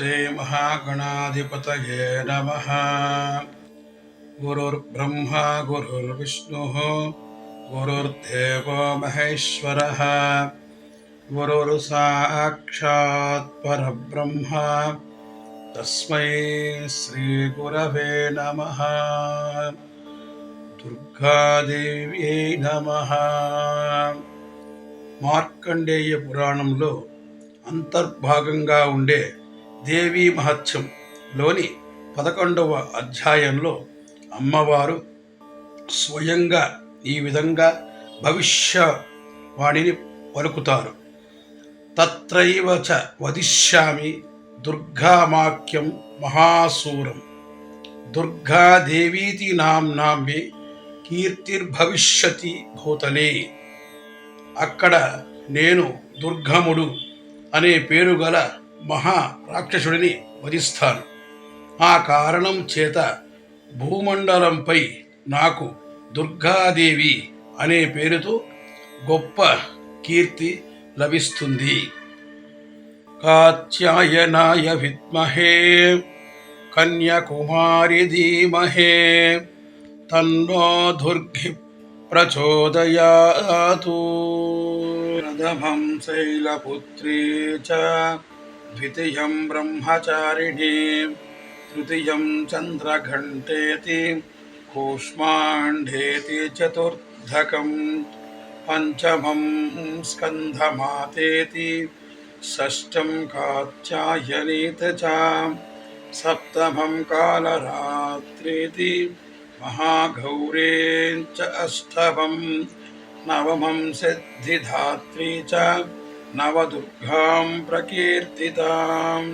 శ్రీ మహాగణాధిపతయే నమః. గురుర్బ్రహ్మా గురుర్విష్ణుః గురుర్దేవో మహేశ్వరః. గురుర్ సాక్షాత్ పరబ్రహ్మ తస్మై శ్రీ గురవే నమః. దుర్గాదేవ్యై నమః. మార్కండేయ పురాణంలో అంతర్భాగంగా ఉండే దేవీ మహత్యంలోని 11వ అధ్యాయంలో అమ్మవారు స్వయంగా ఈ విధంగా భవిష్యవాణిని పలుకుతారు. తత్రైవ చ వదిష్యామి దుర్గామాఖ్యం మహాసూరం దుర్గాదేవీతి నామ్నాంబే కీర్తిర్భవిష్యతి భూతలే. అక్కడ నేను దుర్గముడు అనే పేరు గల మహా రాక్షసుడిని వధిస్తాను. ఆ కారణం చేత భూమండలంపై నాకు దుర్గాదేవి అనే పేరుతో గొప్ప కీర్తి లభిస్తుంది. కాత్యాయనాయ విద్మహే కన్యాకుమారి ధీమహే తన్నో దుర్గి ప్రచోదయాతు. ప్రథమం శైలపుత్రీ చ ద్వితీయం బ్రహ్మచారిణీ తృతీయం చంద్రఘంటేతి కూష్మాండేతి చతుర్థకం పంచమం స్కంధమాతేతి షష్టం కాత్యాయనీతి చ సప్తమం కాలరాత్రేతి మహాగౌరీం చ అష్టమం నవమం సిద్ధిదాత్రీ చ నవదుర్గాం ప్రకీర్తితాం.